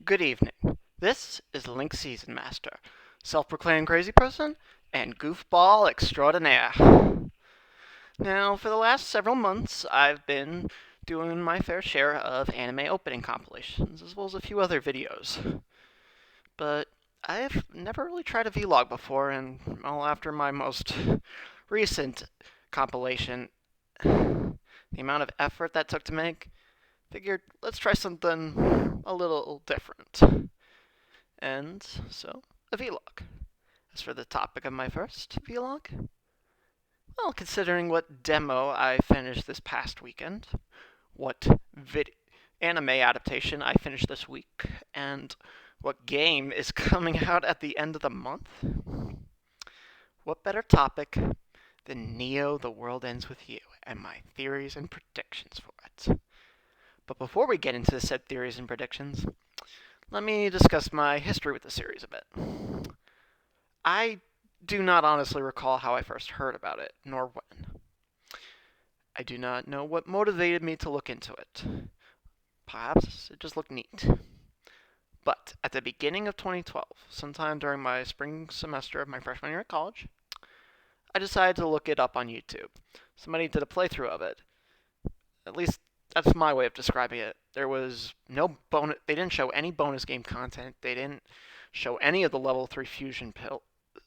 Good evening. This is Link Season Master, self-proclaimed crazy person, and goofball extraordinaire. Now, for the last several months, I've been doing my fair share of anime opening compilations, as well as a few other videos. But I've never really tried a vlog before, and well, after my most recent compilation, the amount of effort that took to make, figured let's try something a little different. And so, a vlog. As for the topic of my first vlog, well, considering what demo I finished this past weekend, what anime adaptation I finished this week, and what game is coming out at the end of the month, what better topic than Neo The World Ends With You and my theories and predictions for it. But before we get into said theories and predictions, let me discuss my history with the series a bit. I do not honestly recall how I first heard about it, nor when. I do not know what motivated me to look into it. Perhaps it just looked neat. But at the beginning of 2012, sometime during my spring semester of my freshman year at college, I decided to look it up on YouTube. Somebody did a playthrough of it. At least that's my way of describing it. There was no bonus. They didn't show any bonus game content. They didn't show any of the level 3 fusion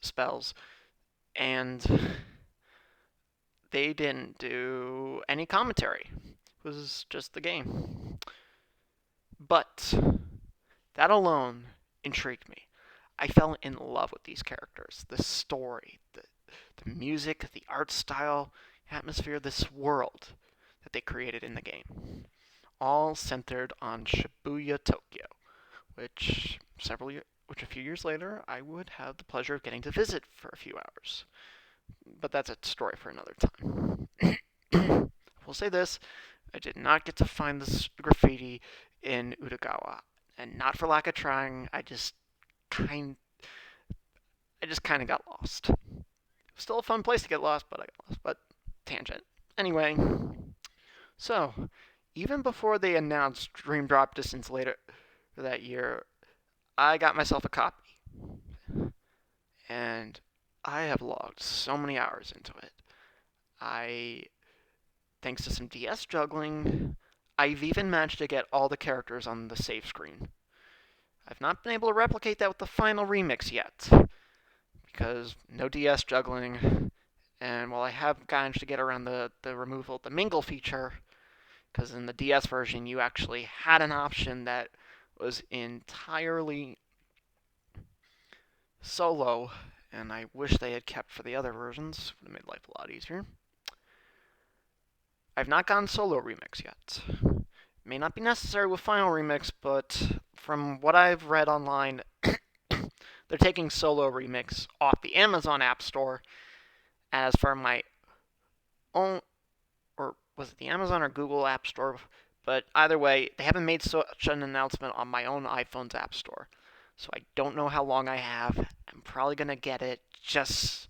spells. And they didn't do any commentary. It was just the game. But that alone intrigued me. I fell in love with these characters, the story, the music, the art style, atmosphere, this world that they created in the game. All centered on Shibuya, Tokyo, which a few years later I would have the pleasure of getting to visit for a few hours. But that's a story for another time. I will say this, I did not get to find this graffiti in Utagawa, and not for lack of trying. Kind I just kind of got lost. It was still a fun place to get lost, but I got lost. But tangent. Anyway, so even before they announced Dream Drop Distance later that year, I got myself a copy, and I have logged so many hours into it. I Thanks to some DS juggling, I've even managed to get all the characters on the save screen. I've not been able to replicate that with the final remix yet, because no DS juggling, and while I have managed to get around the removal of the mingle feature, because in the DS version you actually had an option that was entirely solo, and I wish they had kept for the other versions. Would have made life a lot easier. I've not gotten solo remix yet. May not be necessary with final remix, but from what I've read online, they're taking solo remix off the Amazon App Store. As for my own, or was it the Amazon or Google App Store? But either way, they haven't made such an announcement on my own iPhone's App Store. So I don't know how long I have. I'm probably going to get it just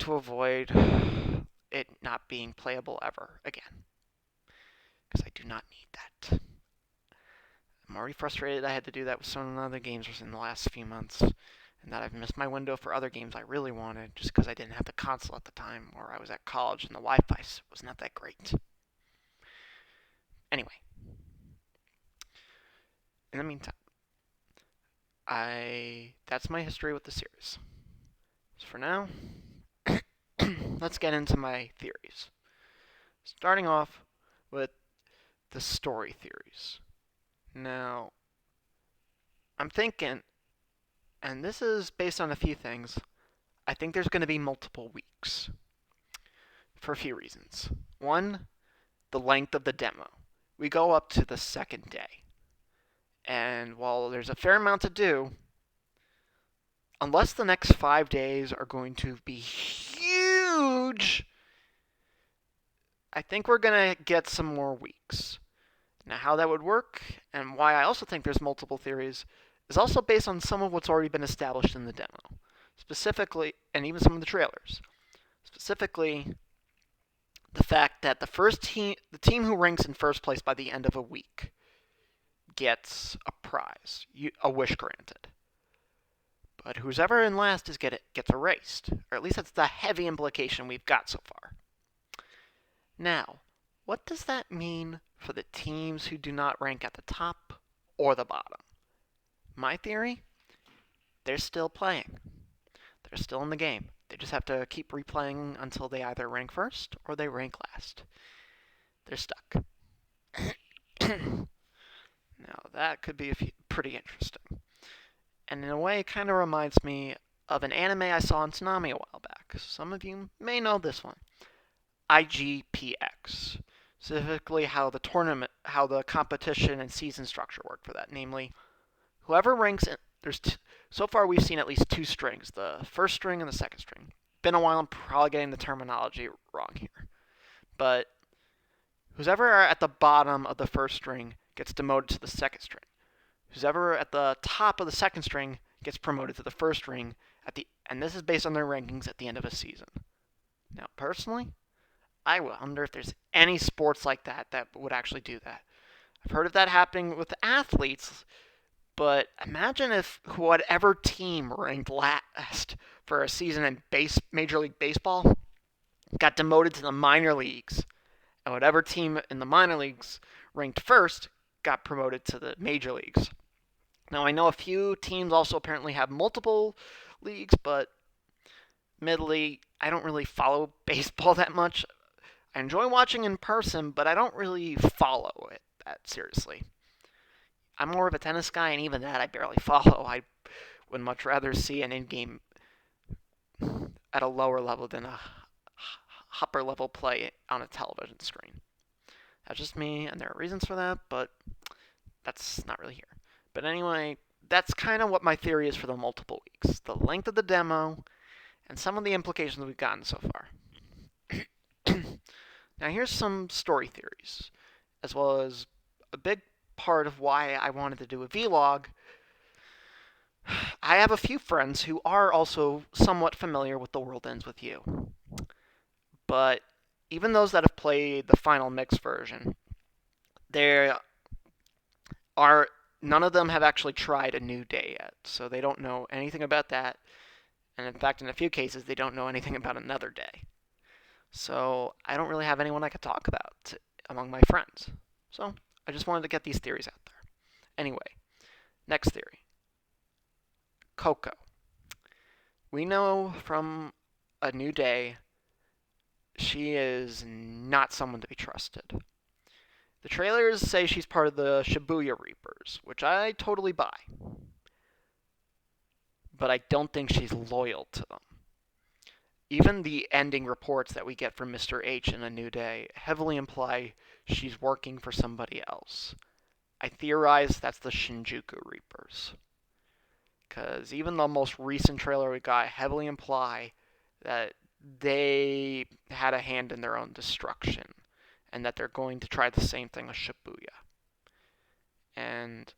to avoid it not being playable ever again. Because I do not need that. I'm already frustrated I had to do that with some other games in the last few months, and that I've missed my window for other games I really wanted just because I didn't have the console at the time, or I was at college and the Wi-Fi was not that great. Anyway, in the meantime, that's my history with the series. So for now, let's get into my theories. Starting off with the story theories. Now, I'm thinking, and this is based on a few things, I think there's going to be multiple weeks for a few reasons. One, the length of the demo. We go up to the second day. And while there's a fair amount to do, unless the next 5 days are going to be huge, I think we're going to get some more weeks. Now, how that would work, and why I also think there's multiple theories, is also based on some of what's already been established in the demo. Specifically, and even some of the trailers. Specifically, the fact that the team who ranks in first place by the end of a week, gets a prize, a wish granted. But who's ever in last gets erased, or at least that's the heavy implication we've got so far. Now, what does that mean for the teams who do not rank at the top or the bottom? My theory? They're still playing. They're still in the game. They just have to keep replaying until they either rank first or they rank last. They're stuck. Now, that could be pretty interesting. And in a way, it kind of reminds me of an anime I saw on Tsunami a while back. Some of you may know this one. IGPX. Specifically how the competition and season structure work for that. Namely, whoever ranks in, so far we've seen at least two strings, the first string and the second string. Been a while, I'm probably getting the terminology wrong here. But who's ever at the bottom of the first string gets demoted to the second string. Who's ever at the top of the second string gets promoted to the first string and this is based on their rankings at the end of a season. Now, personally, I wonder if there's any sports like that would actually do that. I've heard of that happening with athletes, but imagine if whatever team ranked last for a season in Major League Baseball got demoted to the minor leagues, and whatever team in the minor leagues ranked first got promoted to the major leagues. Now, I know a few teams also apparently have multiple leagues, but admittedly, I don't really follow baseball that much. I enjoy watching in person, but I don't really follow it that seriously. I'm more of a tennis guy, and even that I barely follow. I would much rather see an in-game at a lower level than a upper level play on a television screen. That's just me, and there are reasons for that, but that's not really here. But anyway, that's kind of what my theory is for the multiple weeks. The length of the demo, and some of the implications we've gotten so far. Now here's some story theories, as well as a big part of why I wanted to do a vlog. I have a few friends who are also somewhat familiar with The World Ends With You. But even those that have played the final mix version, none of them have actually tried A New Day yet, so they don't know anything about that. And in fact, in a few cases, they don't know anything about Another Day. So I don't really have anyone I could talk about among my friends. So I just wanted to get these theories out there. Anyway, next theory. Coco. We know from A New Day she is not someone to be trusted. The trailers say she's part of the Shibuya Reapers, which I totally buy. But I don't think she's loyal to them. Even the ending reports that we get from Mr. H in A New Day heavily imply she's working for somebody else. I theorize that's the Shinjuku Reapers. Because even the most recent trailer we got heavily imply that they had a hand in their own destruction, and that they're going to try the same thing with Shibuya. And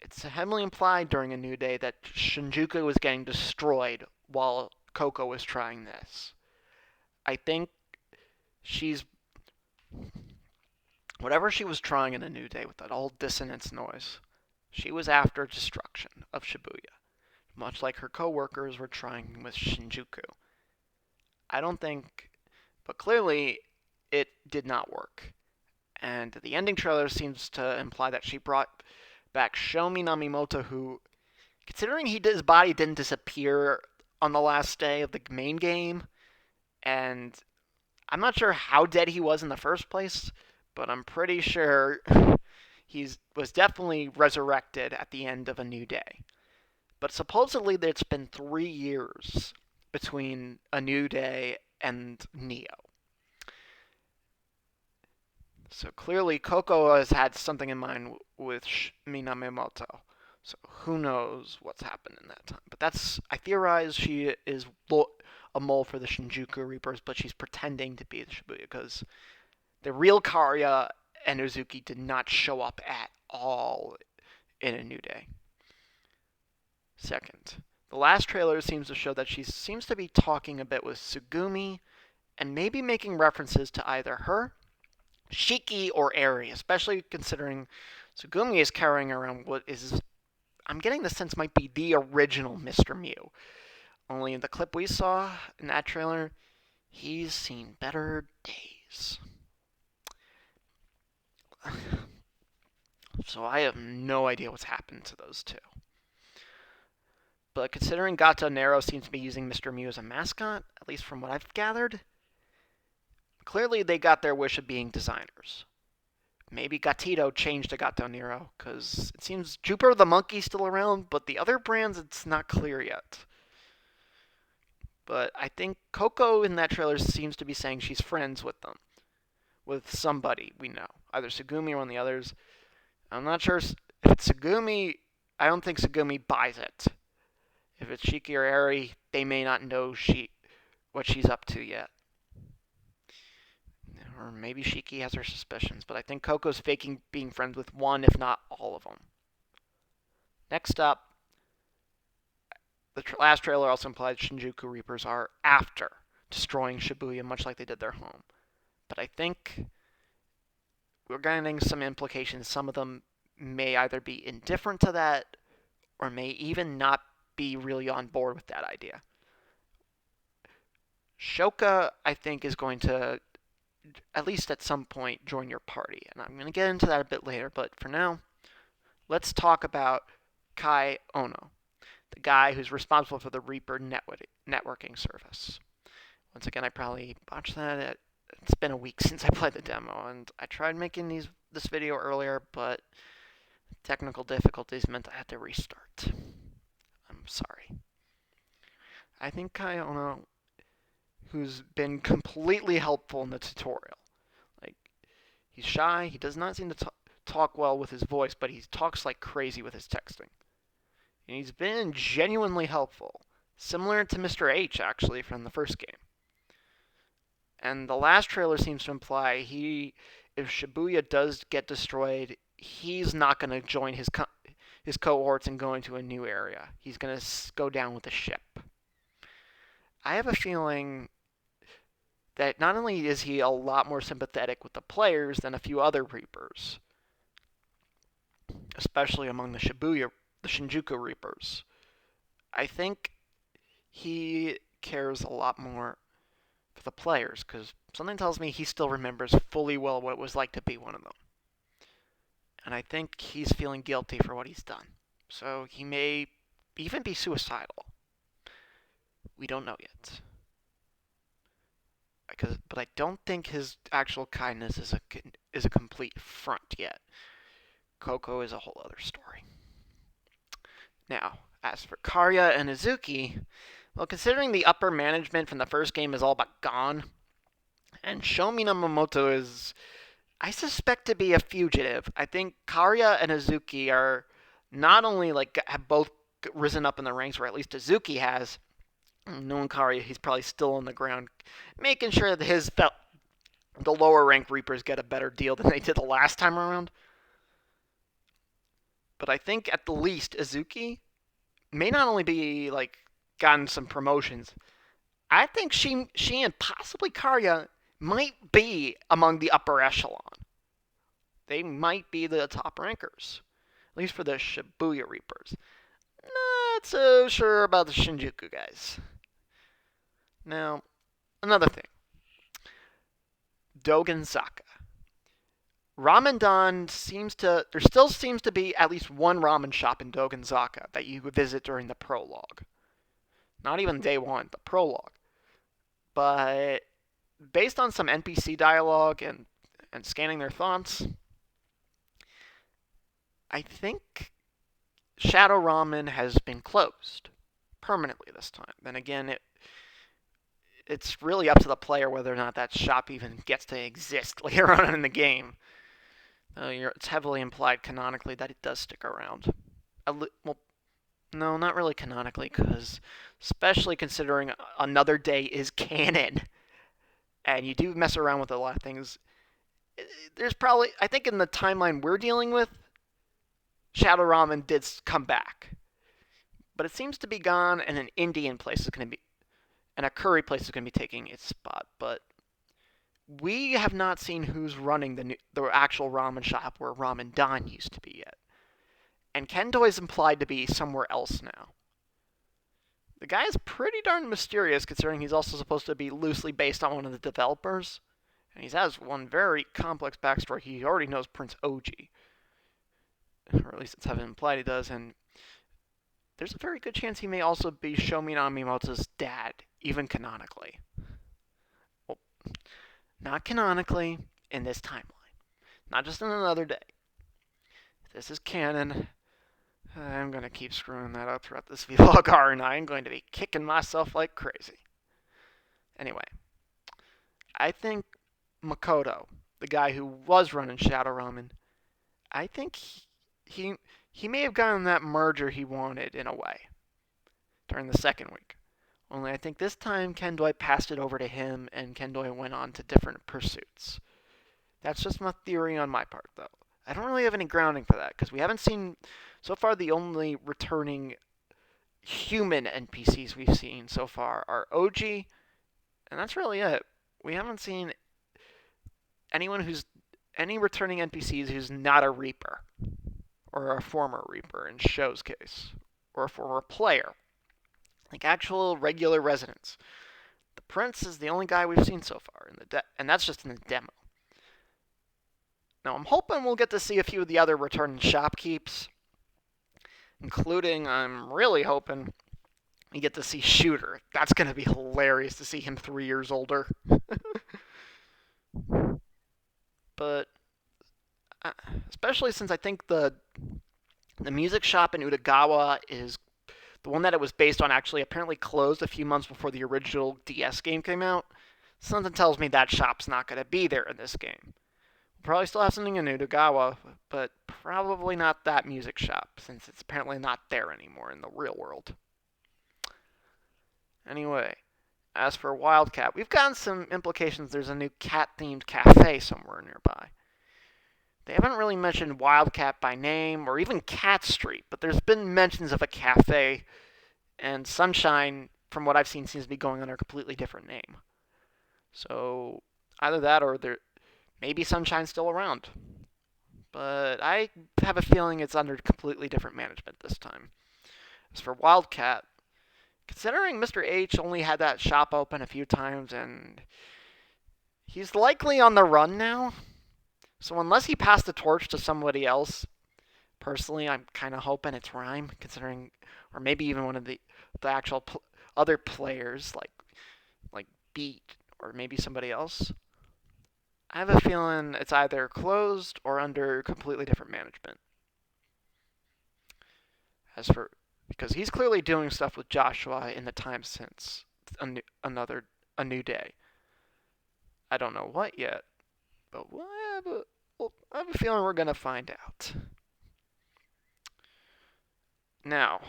it's heavily implied during A New Day that Shinjuku was getting destroyed while Coco was trying this. I think whatever she was trying in A New Day with that old dissonance noise, she was after destruction of Shibuya, much like her co-workers were trying with Shinjuku. I don't think, but clearly it did not work. And the ending trailer seems to imply that she brought back Shomi Namimoto, who, considering his body didn't disappear on the last day of the main game, and I'm not sure how dead he was in the first place, but I'm pretty sure he was definitely resurrected at the end of A New Day. But supposedly it's been 3 years between A New Day and Neo. So clearly Coco has had something in mind with Minamoto. So who knows what's happened in that time. But I theorize she is a mole for the Shinjuku Reapers, but she's pretending to be the Shibuya, because the real Karya and Uzuki did not show up at all in A New Day. Second, the last trailer seems to show that she seems to be talking a bit with Tsugumi, and maybe making references to either her, Shiki, or Eri, especially considering Tsugumi is carrying around what is, I'm getting the sense, might be the original Mr. Mew. Only in the clip we saw in that trailer, he's seen better days. So I have no idea what's happened to those two. But considering Gato Nero seems to be using Mr. Mew as a mascot, at least from what I've gathered, clearly they got their wish of being designers. Maybe Gatito changed to Gato Nero, because it seems Jupiter the Monkey's still around, but the other brands, it's not clear yet. But I think Coco in that trailer seems to be saying she's friends with them. With somebody we know. Either Tsugumi or one of the others. I'm not sure if it's Tsugumi. I don't think Tsugumi buys it. If it's Shiki or Eri, they may not know what she's up to yet. Or maybe Shiki has her suspicions, but I think Coco's faking being friends with one, if not all of them. Next up, the last trailer also implied Shinjuku Reapers are after destroying Shibuya, much like they did their home. But I think we're getting some implications. Some of them may either be indifferent to that, or may even not be really on board with that idea. Shoka, I think, is going to, at least at some point, join your party. And I'm going to get into that a bit later, but for now, let's talk about Kai Ono, the guy who's responsible for the Reaper networking service. Once again, I probably botched that. It's been a week since I played the demo, and I tried making this video earlier, but technical difficulties meant I had to restart. I'm sorry. I think Kai Ono, who's been completely helpful in the tutorial. Like, he's shy, he does not seem to talk well with his voice, but he talks like crazy with his texting. And he's been genuinely helpful, similar to Mr. H, actually, from the first game. And the last trailer seems to imply if Shibuya does get destroyed, he's not going to join his cohorts and go into a new area. He's going to go down with the ship. I have a feeling that not only is he a lot more sympathetic with the players than a few other Reapers, especially among the Shinjuku Reapers, I think he cares a lot more for the players, because something tells me he still remembers fully well what it was like to be one of them. And I think he's feeling guilty for what he's done. So he may even be suicidal. We don't know yet. But I don't think his actual kindness is a complete front yet. Coco is a whole other story. Now, as for Karya and Izuki, well, considering the upper management from the first game is all but gone, and Sho Minamoto is, I suspect, to be a fugitive, I think Karya and Izuki are not only have both risen up in the ranks, or at least Izuki has. Knowing Karya, he's probably still on the ground, making sure that the lower rank Reapers get a better deal than they did the last time around. But I think at the least Izuki may not only be gotten some promotions. I think she and possibly Karya might be among the upper echelon. They might be the top rankers, at least for the Shibuya Reapers. Not so sure about the Shinjuku guys. Now, another thing. Dogen Zaka. Ramen-dan there still seems to be at least one ramen shop in Dogen Zaka that you could visit during the prologue. Not even day one, the prologue. But based on some NPC dialogue and scanning their thoughts, I think Shadow Ramen has been closed permanently this time. Then again, it's really up to the player whether or not that shop even gets to exist later on in the game. It's heavily implied canonically that it does stick around. Well, no, not really canonically, because especially considering Another Day is canon, and you do mess around with a lot of things, there's probably, I think in the timeline we're dealing with, Shadow Ramen did come back. But it seems to be gone, and an Indian place is going to be, and a curry place is going to be taking its spot. But we have not seen who's running the actual ramen shop where Ramen Don used to be yet. And Kendo is implied to be somewhere else now. The guy is pretty darn mysterious, considering he's also supposed to be loosely based on one of the developers. And he has one very complex backstory. He already knows Prince Oji. Or at least it's heavily implied he does. And there's a very good chance he may also be Shominan Mimoto's dad, even canonically. Well, not canonically in this timeline. Not just in another day. If this is canon, I'm going to keep screwing that up throughout this vlog, and I'm going to be kicking myself like crazy. Anyway, I think Makoto, the guy who was running Shadow Ramen, I think he may have gotten that merger he wanted in a way during the second week. Only I think this time Kendoi passed it over to him, and Kendoi went on to different pursuits. That's just my theory on my part, though. I don't really have any grounding for that, because we haven't seen, so far the only returning human NPCs we've seen so far are Oji, and that's really it. We haven't seen any returning NPCs who's not a Reaper, or a former Reaper in Sho's case, or a former player. Like actual regular residents. The Prince is the only guy we've seen so far, and that's just in the demo. Now, I'm hoping we'll get to see a few of the other returning shopkeeps, including, I'm really hoping, we get to see Shooter. That's going to be hilarious to see him 3 years older. But, especially since I think the music shop in Utagawa is the one that it was based on actually apparently closed a few months before the original DS game came out. Something tells me that shop's not going to be there in this game. We'll probably still have something in Utagawa, but probably not that music shop, since it's apparently not there anymore in the real world. Anyway, as for Wildcat, we've gotten some implications there's a new cat-themed cafe somewhere nearby. They haven't really mentioned Wildcat by name, or even Cat Street, but there's been mentions of a cafe, and Sunshine, from what I've seen, seems to be going under a completely different name. So, either that, or maybe Sunshine's still around. But I have a feeling it's under completely different management this time. As for Wildcat, considering Mr. H only had that shop open a few times, and he's likely on the run now, so unless he passed the torch to somebody else, personally, I'm kind of hoping it's Rhyme, considering, or maybe even one of the actual other players, like Beat, or maybe somebody else. I have a feeling it's either closed or under completely different management. Because he's clearly doing stuff with Joshua in the time since a new day. I don't know what yet, but I have a feeling we're going to find out. Now,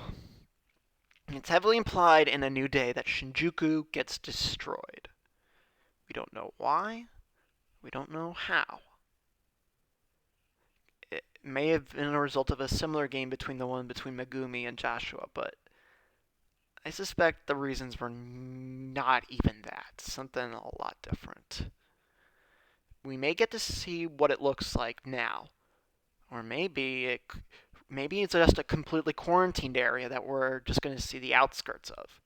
it's heavily implied in A New Day that Shinjuku gets destroyed. We don't know why. We don't know how. It may have been a result of a similar game between the one between Megumi and Joshua, but I suspect the reasons were not even that. Something a lot different. We may get to see what it looks like now. Or maybe it's just a completely quarantined area that we're just going to see the outskirts of.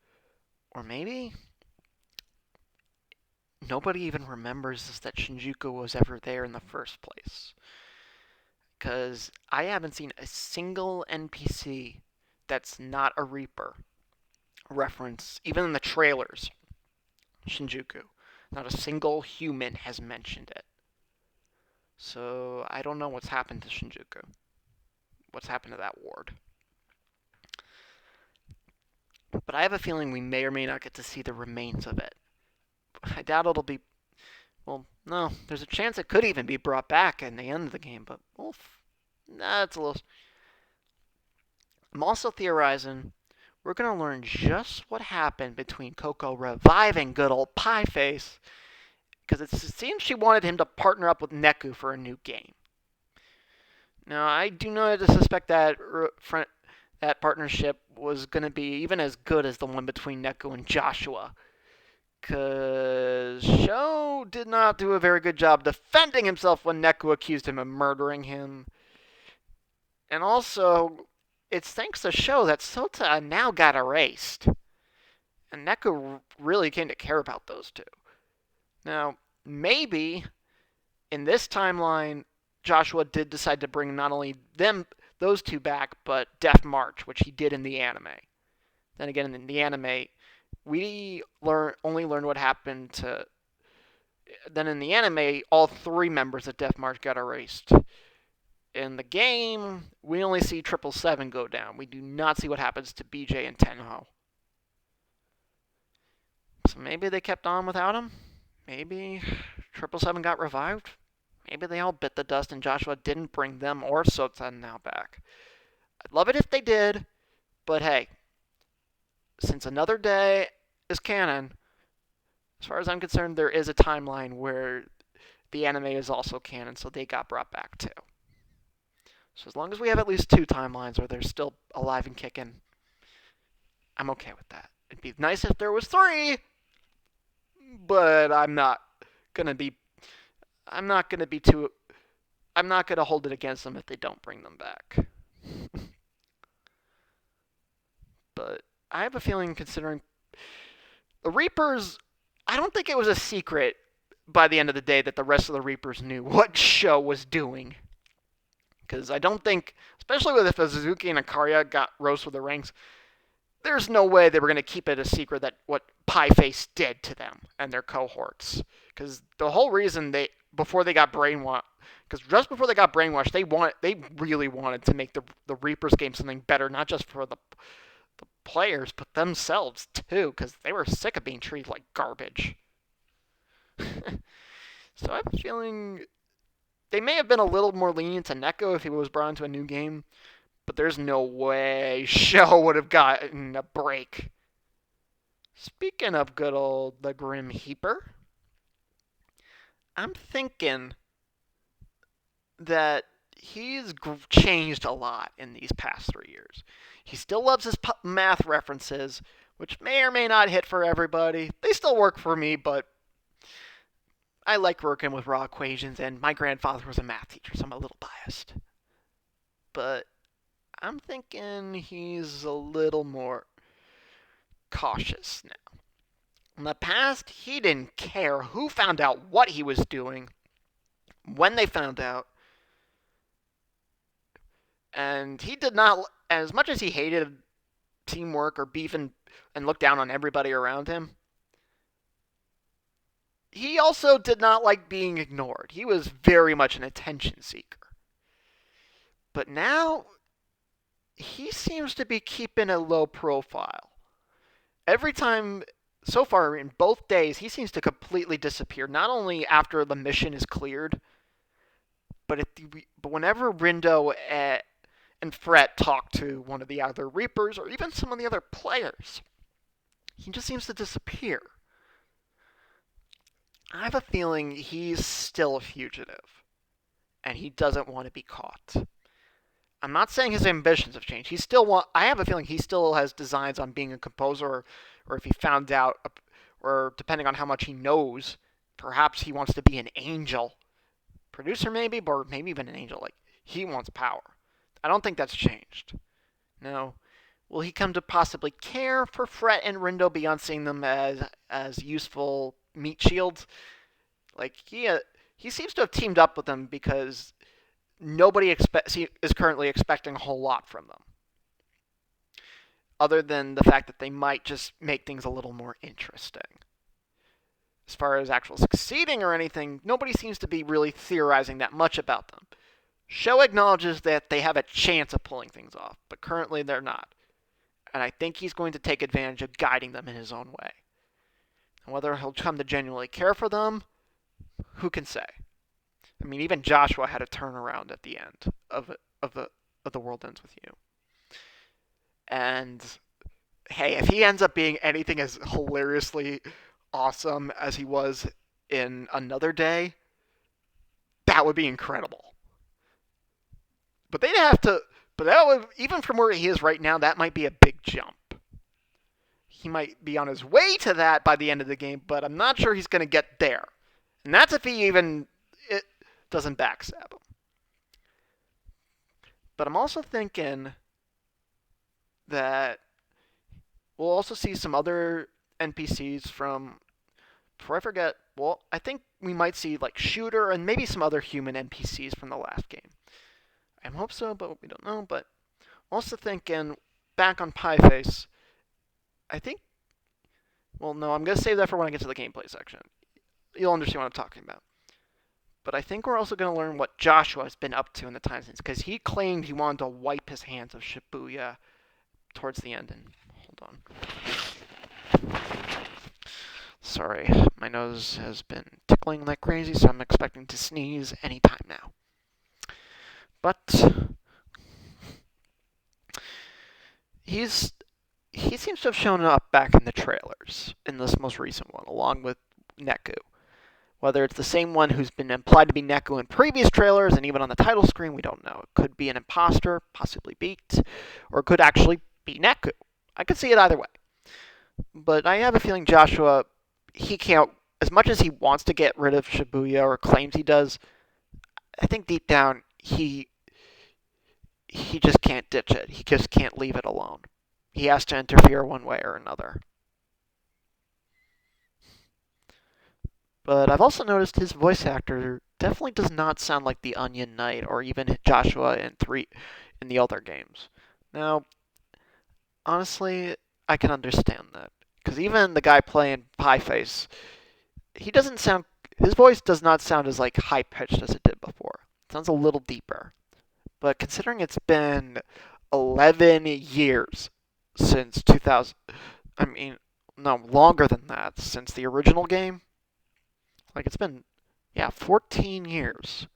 Or maybe nobody even remembers that Shinjuku was ever there in the first place. Because I haven't seen a single NPC that's not a Reaper reference, even in the trailers, Shinjuku. Not a single human has mentioned it. So I don't know what's happened to Shinjuku. What's happened to that ward. But I have a feeling we may or may not get to see the remains of it. I doubt it'll be... Well, no. There's a chance it could even be brought back in the end of the game, but... Well, that's a little... I'm also theorizing we're going to learn just what happened between Coco reviving good old Pieface, because it seems she wanted him to partner up with Neku for a new game. Now, I do not suspect that that partnership was going to be even as good as the one between Neku and Joshua, Because Sho did not do a very good job defending himself when Neku accused him of murdering him. And also, it's thanks to Sho that Sota now got erased. And Neku really came to care about those two. Now, maybe in this timeline, Joshua did decide to bring not only those two back, but Death March, which he did in the anime. Then again, in the anime, we only learned what happened to. Then in the anime, all three members of Death March got erased. In the game, we only see 777 go down. We do not see what happens to BJ and Tenho. So maybe they kept on without him. Maybe 777 got revived. Maybe they all bit the dust and Joshua didn't bring them or Sota now back. I'd love it if they did, but hey, since Another Day is canon, as far as I'm concerned, there is a timeline where the anime is also canon, so they got brought back too. So as long as we have at least 2 timelines where they're still alive and kicking, I'm okay with that. It'd be nice if there was 3, but I'm not gonna hold it against them if they don't bring them back. But I have a feeling, considering the Reapers, I don't think it was a secret by the end of the day that the rest of the Reapers knew what Sho was doing. Because I don't think, especially with if Suzuki and Akaria got rose with the ranks, there's no way they were going to keep it a secret that what Pieface did to them and their cohorts. Because the whole reason just before they got brainwashed, they really wanted to make the Reapers game something better, not just for the players, but themselves too, because they were sick of being treated like garbage. So I have a feeling they may have been a little more lenient to Neko if he was brought into a new game, but there's no way Sho would have gotten a break. Speaking of good old the Grim Heaper, I'm thinking that he's changed a lot in these past 3 years. He still loves his math references, which may or may not hit for everybody. They still work for me, but I like working with raw equations, and my grandfather was a math teacher, so I'm a little biased. But I'm thinking he's a little more cautious now. In the past, he didn't care who found out what he was doing, when they found out, and he did not, as much as he hated teamwork or beef and looked down on everybody around him, he also did not like being ignored. He was very much an attention seeker. But now, he seems to be keeping a low profile. Every time, so far in both days, he seems to completely disappear. Not only after the mission is cleared, but whenever Rindo and Fret talk to one of the other Reapers, or even some of the other players, he just seems to disappear. I have a feeling he's still a fugitive, and he doesn't want to be caught. I'm not saying his ambitions have changed. I have a feeling he still has designs on being a composer, or if he found out, or depending on how much he knows, perhaps he wants to be an angel. Producer maybe, or maybe even an angel. Like, he wants power. I don't think that's changed. Now, will he come to possibly care for Fret and Rindo beyond seeing them as useful meat shields? Like, he seems to have teamed up with them because nobody is currently expecting a whole lot from them, other than the fact that they might just make things a little more interesting. As far as actual succeeding or anything, nobody seems to be really theorizing that much about them. Sho acknowledges that they have a chance of pulling things off, but currently they're not. And I think he's going to take advantage of guiding them in his own way. And whether he'll come to genuinely care for them, who can say? I mean, even Joshua had a turnaround at the end of The World Ends With You. And hey, if he ends up being anything as hilariously awesome as he was in Another Day, that would be incredible. But they'd have to. But that would, even from where he is right now, that might be a big jump. he might be on his way to that by the end of the game, but I'm not sure he's going to get there. And that's if he even it doesn't backstab him. But I'm also thinking that we'll also see some other NPCs from, before I forget, well, I think we might see like Shooter and maybe some other human NPCs from the last game. I hope so, but we don't know. But also thinking back on Pieface, I think, well, no, I'm going to save that for when I get to the gameplay section. You'll understand what I'm talking about. But I think we're also going to learn what Joshua has been up to in the time since, because he claimed he wanted to wipe his hands of Shibuya towards the end. And hold on. Sorry, my nose has been tickling like crazy, so I'm expecting to sneeze anytime now. But he seems to have shown up back in the trailers in this most recent one, along with Neku. Whether it's the same one who's been implied to be Neku in previous trailers and even on the title screen, we don't know. It could be an imposter, possibly Beat, or it could actually be Neku. I could see it either way. But I have a feeling Joshua, he can't, as much as he wants to get rid of Shibuya or claims he does, I think deep down he just can't ditch it. He just can't leave it alone. He has to interfere one way or another. But I've also noticed his voice actor definitely does not sound like the Onion Knight or even Joshua in the other games. Now, honestly, I can understand that. Because even the guy playing Pieface, he doesn't sound, his voice does not sound as like high pitched as it did before. It sounds a little deeper. But considering it's been 11 years since 2000, I mean, no, longer than that, since the original game. Like, it's been, 14 years.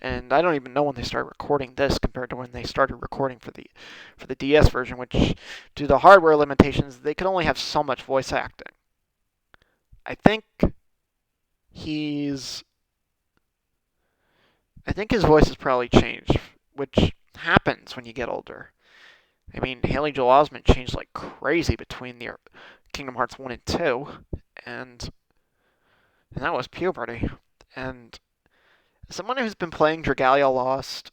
And I don't even know when they started recording this compared to when they started recording for the DS version, which, due to the hardware limitations, they could only have so much voice acting. I think he's... I think his voice has probably changed, which happens when you get older. I mean, Haley Joel Osment changed like crazy between the Kingdom Hearts 1 and 2, and that was puberty. And someone who's been playing Dragalia Lost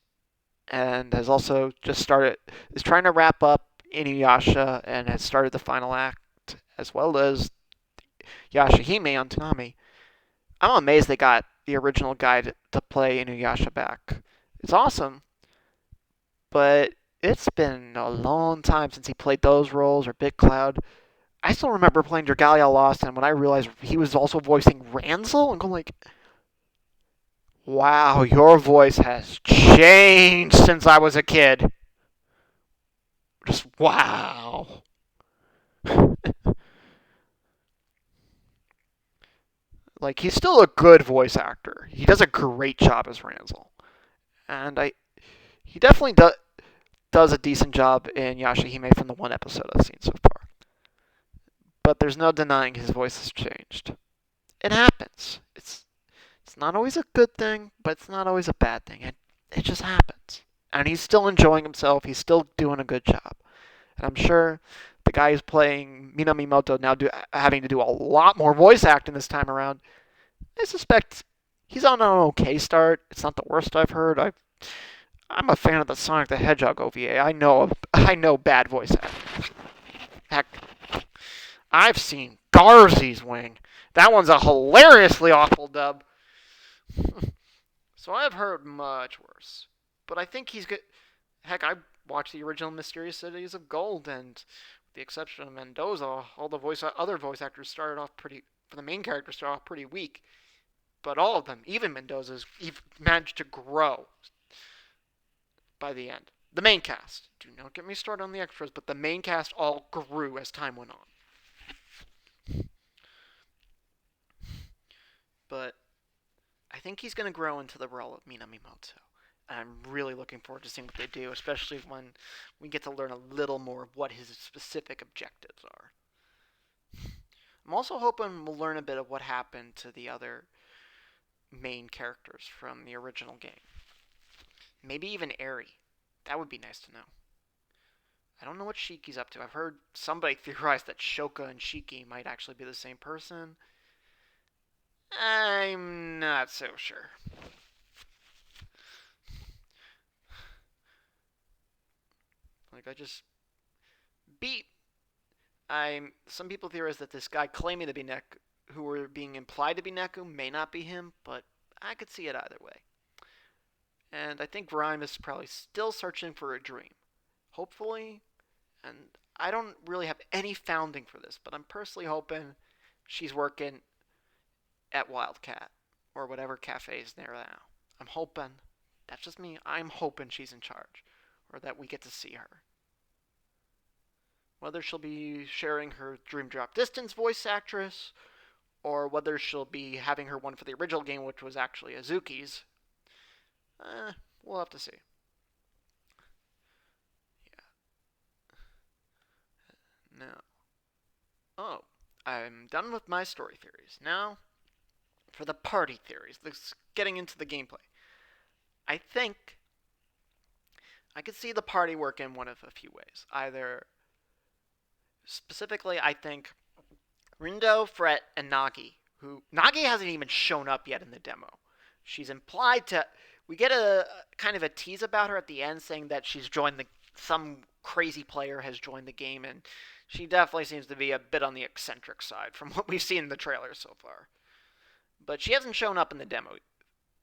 and has also is trying to wrap up Inuyasha and has started the final act, as well as Yashahime on Toonami. I'm amazed they got the original guy to play Inuyasha back. It's awesome, but it's been a long time since he played those roles or Big Cloud. I still remember playing Dragalia Lost, and when I realized he was also voicing Ransel, I'm going like, wow, your voice has changed since I was a kid. Just wow. Like, he's still a good voice actor. He does a great job as Ransel. And he definitely does a decent job in Yashahime from the one episode I've seen so far. But there's no denying his voice has changed. It happens. It's not always a good thing, but it's not always a bad thing. It just happens. And he's still enjoying himself. He's still doing a good job. And I'm sure the guy who's playing Minamimoto now having to do a lot more voice acting this time around, I suspect he's on an okay start. It's not the worst I've heard. I'm a fan of the Sonic the Hedgehog OVA. I know bad voice acting. Heck, I've seen Garzy's Wing. That one's a hilariously awful dub. So I've heard much worse. But I think he's good. Heck, I watched the original Mysterious Cities of Gold, and with the exception of Mendoza, all the other voice actors started off for the main character, started off pretty weak. But all of them, even Mendoza's, managed to grow by the end. The main cast. Do not get me started on the extras, but the main cast all grew as time went on. But I think he's going to grow into the role of Minamimoto. And I'm really looking forward to seeing what they do, especially when we get to learn a little more of what his specific objectives are. I'm also hoping we'll learn a bit of what happened to the other main characters from the original game. Maybe even Eri. That would be nice to know. I don't know what Shiki's up to. I've heard somebody theorize that Shoka and Shiki might actually be the same person. I'm not so sure. Like, I just beat. Some people theorize that this guy claiming to be Neku, who were being implied to be Neku, may not be him, but I could see it either way. And I think Rhyme is probably still searching for a dream. Hopefully, and I don't really have any founding for this, but I'm personally hoping she's working at Wildcat or whatever cafe is near now. I'm hoping. That's just me. I'm hoping she's in charge, or that we get to see her. Whether she'll be sharing her Dream Drop Distance voice actress, or whether she'll be having her one for the original game, which was actually Azuki's, we'll have to see. Yeah. Now, I'm done with my story theories. Now, for the party theories, this getting into the gameplay. I think I could see the party work in one of a few ways. Either, specifically, I think Rindo, Fret, and Nagi, who Nagi hasn't even shown up yet in the demo. She's implied to. We get a kind of a tease about her at the end, saying that she's joined the some crazy player has joined the game, and she definitely seems to be a bit on the eccentric side from what we've seen in the trailers so far. But she hasn't shown up in the demo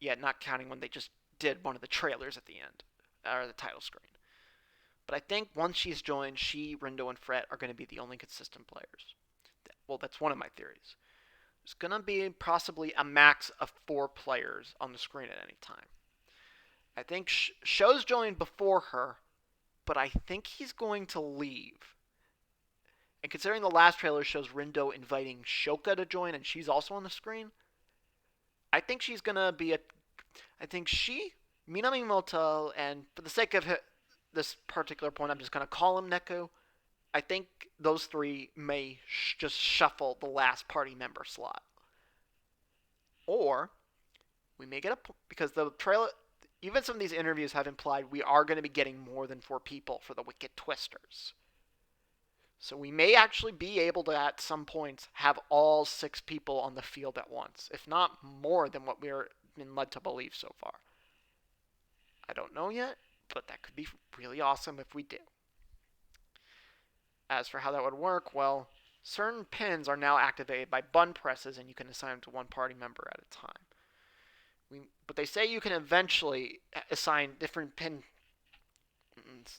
yet, not counting when they just did one of the trailers at the end, or the title screen. But I think once she's joined, she, Rindo, and Fret are going to be the only consistent players. Well, that's one of my theories. There's going to be possibly a max of 4 players on the screen at any time. I think Sho's joined before her, but I think he's going to leave. And considering the last trailer shows Rindo inviting Shoka to join and she's also on the screen, I think she's going to be a. I think she, Minami Moto, and for the sake of this particular point, I'm just going to call him Neku. I think those 3 may just shuffle the last party member slot. Or we may get because the trailer, even some of these interviews have implied we are going to be getting more than 4 people for the Wicked Twisters. So we may actually be able to, at some points, have all 6 people on the field at once, if not more than what we're been led to believe so far. I don't know yet, but that could be really awesome if we do. As for how that would work, well, certain pins are now activated by button presses, and you can assign them to one party member at a time. But they say you can eventually assign different pins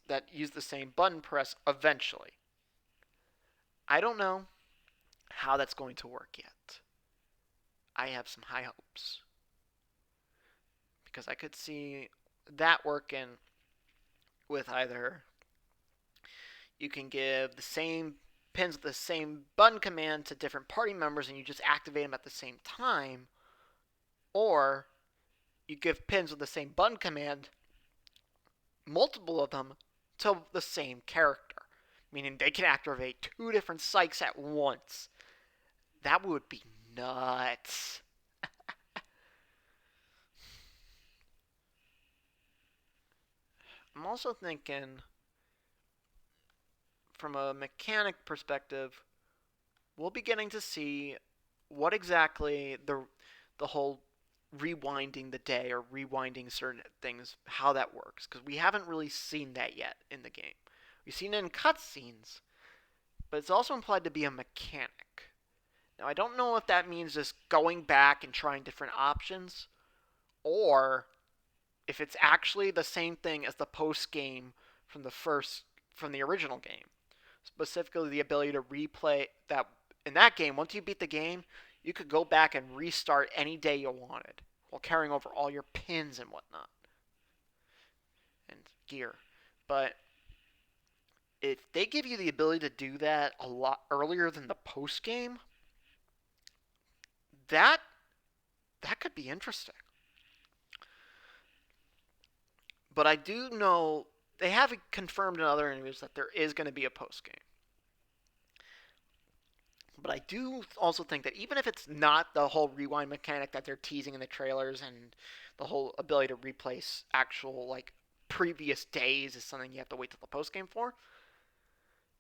that use the same button press eventually. I don't know how that's going to work yet. I have some high hopes. Because I could see that working with either you can give the same pins with the same button command to different party members and you just activate them at the same time, or you give pins with the same button command, multiple of them, to the same character, meaning they can activate 2 different psychs at once. That would be nuts. I'm also thinking, from a mechanic perspective, we'll be getting to see what exactly the whole rewinding the day or rewinding certain things, how that works, because we haven't really seen that yet in the game. We've seen it in cutscenes, but it's also implied to be a mechanic. Now, I don't know if that means just going back and trying different options, or if it's actually the same thing as the post game from the original game. Specifically, the ability to replay that in that game. Once you beat the game, you could go back and restart any day you wanted while carrying over all your pins and whatnot and gear. But if they give you the ability to do that a lot earlier than the post game, that could be interesting. But I do know they have confirmed in other interviews that there is going to be a post game. But I do also think that even if it's not the whole rewind mechanic that they're teasing in the trailers and the whole ability to replace actual like previous days is something you have to wait till the post game for,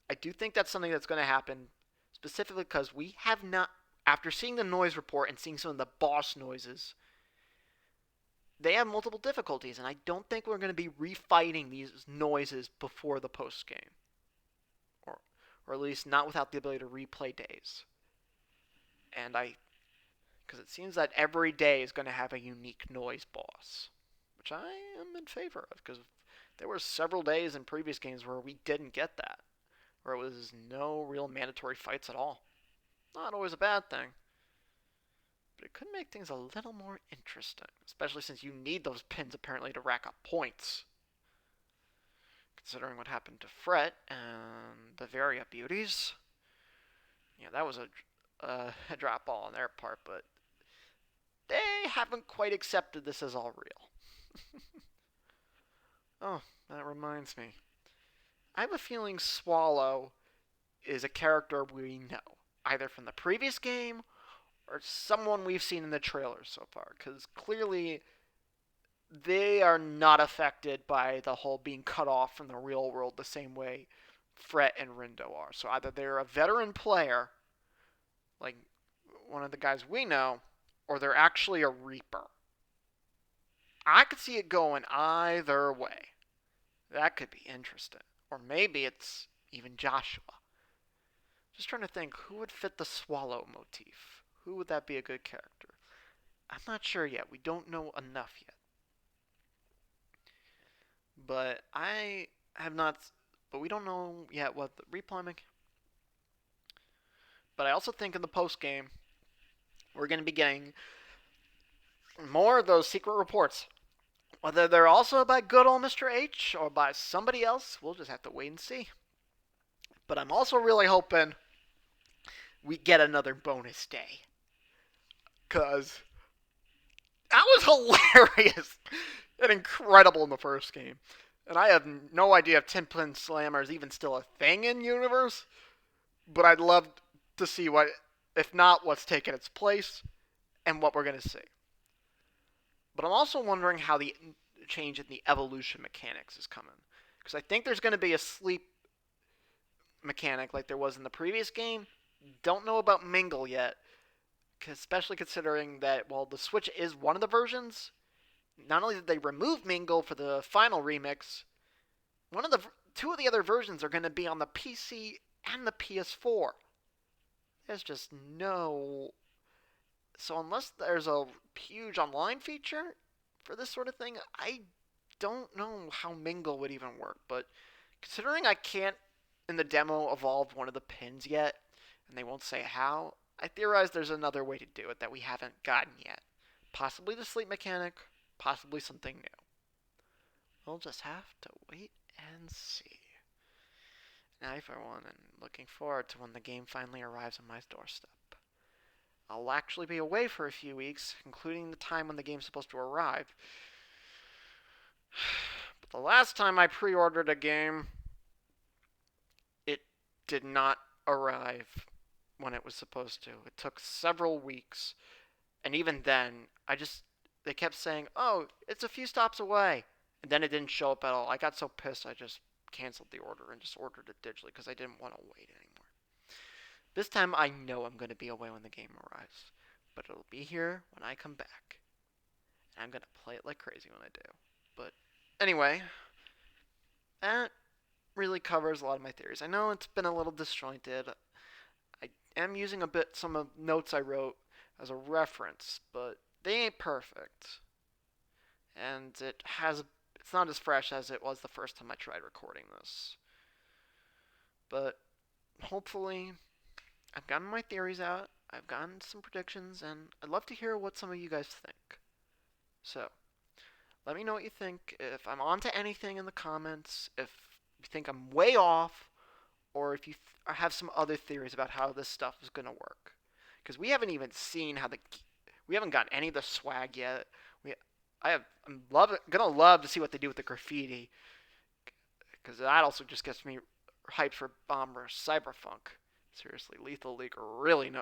I do think that's something that's going to happen specifically because we have not, after seeing the noise report and seeing some of the boss noises, they have multiple difficulties, and I don't think we're going to be refighting these noises before the post game, or or at least not without the ability to replay days. And because it seems that every day is going to have a unique noise boss, which I am in favor of, because there were several days in previous games where we didn't get that, where it was no real mandatory fights at all. Not always a bad thing, but it could make things a little more interesting, especially since you need those pins apparently to rack up points. Considering what happened to Fret and the Bavaria Beauties, yeah, that was a drop ball on their part, but they haven't quite accepted this as all real. Oh, that reminds me. I have a feeling Swallow is a character we know, either from the previous game or someone we've seen in the trailers so far, because clearly they are not affected by the whole being cut off from the real world the same way Fret and Rindo are. So either they're a veteran player, like one of the guys we know, or they're actually a Reaper. I could see it going either way. That could be interesting. Or maybe it's even Joshua. Just trying to think who would fit the Swallow motif. Who would that be a good character? I'm not sure yet. We don't know enough yet. But I have not. But we don't know yet what the replay mechanic. But I also think in the post game, we're going to be getting more of those secret reports. Whether they're also by good old Mr. H or by somebody else, we'll just have to wait and see. But I'm also really hoping we get another bonus day. Because that was hilarious and incredible in the first game. And I have no idea if 10 Pin Slammer is even still a thing in universe. But I'd love to see what, if not, what's taken its place and what we're going to see. But I'm also wondering how the change in the evolution mechanics is coming. Because I think there's going to be a sleep mechanic like there was in the previous game. Don't know about Mingle yet. Especially considering that, while the Switch is one of the versions, not only did they remove Mingle for the final remix, two of the other versions are going to be on the PC and the PS4. There's just no... So unless there's a huge online feature for this sort of thing, I don't know how Mingle would even work. But considering I can't, in the demo, evolve one of the pins yet, and they won't say how, I theorize there's another way to do it that we haven't gotten yet. Possibly the sleep mechanic, possibly something new. We'll just have to wait and see. I, for one, am looking forward to when the game finally arrives on my doorstep. I'll actually be away for a few weeks, including the time when the game's supposed to arrive. But the last time I pre-ordered a game, it did not arrive when it was supposed to. It took several weeks, and even then, they kept saying, oh, it's a few stops away, and then it didn't show up at all. I got so pissed I just canceled the order and just ordered it digitally because I didn't want to wait anymore. This time I know I'm going to be away when the game arrives, but it'll be here when I come back, and I'm going to play it like crazy when I do. But anyway, that really covers a lot of my theories. I know it's been a little disjointed. I am using some of notes I wrote as a reference, but they ain't perfect. And it's not as fresh as it was the first time I tried recording this. But hopefully I've gotten my theories out, I've gotten some predictions, and I'd love to hear what some of you guys think. So, let me know what you think, if I'm onto anything in the comments, if you think I'm way off, or if you have some other theories about how this stuff is going to work. Because we haven't even seen we haven't gotten any of the swag yet. I'm gonna love to see what they do with the graffiti, because that also just gets me hyped for Bomber Cyberpunk. Seriously, Lethal League really know.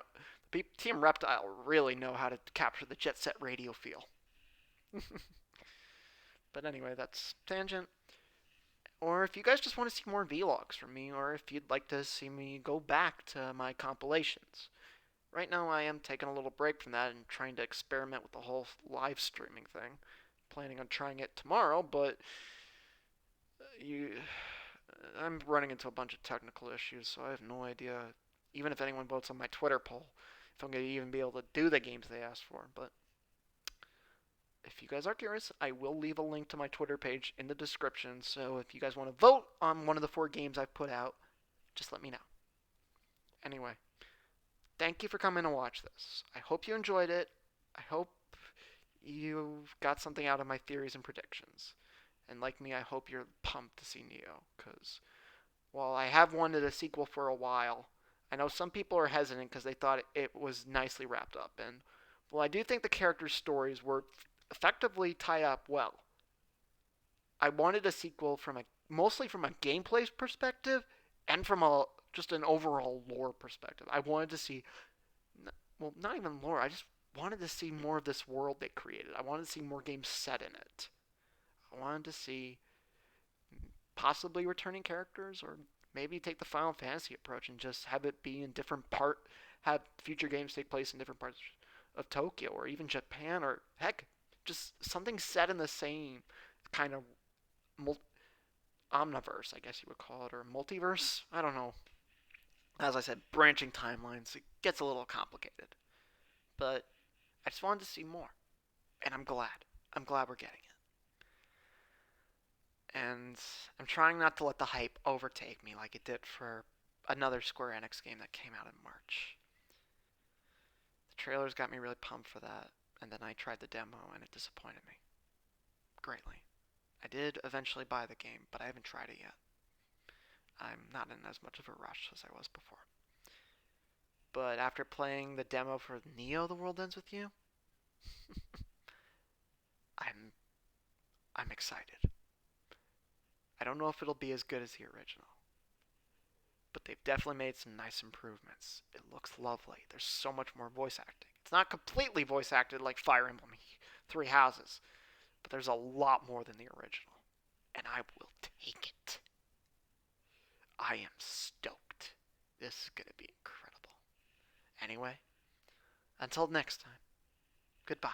Team Reptile really know how to capture the Jet Set Radio feel. But anyway, that's tangent. or if you guys just want to see more vlogs from me, or if you'd like to see me go back to my compilations. Right now, I am taking a little break from that and trying to experiment with the whole live streaming thing. Planning on trying it tomorrow, but you, I'm running into a bunch of technical issues, so I have no idea, even if anyone votes on my Twitter poll, if I'm going to even be able to do the games they asked for. But if you guys are curious, I will leave a link to my Twitter page in the description, so if you guys want to vote on one of the 4 games I've put out, just let me know. Anyway, thank you for coming to watch this. I hope you enjoyed it. I hope you got something out of my theories and predictions. And like me, I hope you're pumped to see Neo, because while I have wanted a sequel for a while, I know some people are hesitant because they thought it was nicely wrapped up. And while I do think the characters' stories were effectively tied up well, I wanted a sequel from mostly from a gameplay perspective and from a just an overall lore perspective. I wanted to see, well, not even lore. I just wanted to see more of this world they created. I wanted to see more games set in it. I wanted to see possibly returning characters, or maybe take the Final Fantasy approach and just have it be in have future games take place in different parts of Tokyo or even Japan, or heck, just something set in the same kind of omniverse, I guess you would call it, or multiverse. I don't know. As I said, branching timelines, it gets a little complicated. But I just wanted to see more, and I'm glad. I'm glad we're getting it. And I'm trying not to let the hype overtake me like it did for another Square Enix game that came out in March. The trailers got me really pumped for that, and then I tried the demo and it disappointed me greatly. I did eventually buy the game, but I haven't tried it yet. I'm not in as much of a rush as I was before. But after playing the demo for Neo: The World Ends With You, I'm I'm excited. I don't know if it'll be as good as the original, but they've definitely made some nice improvements. It looks lovely. There's so much more voice acting. It's not completely voice acted like Fire Emblem Three Houses, but there's a lot more than the original, and I will take it. I am stoked. This is going to be incredible. Anyway, until next time, goodbye.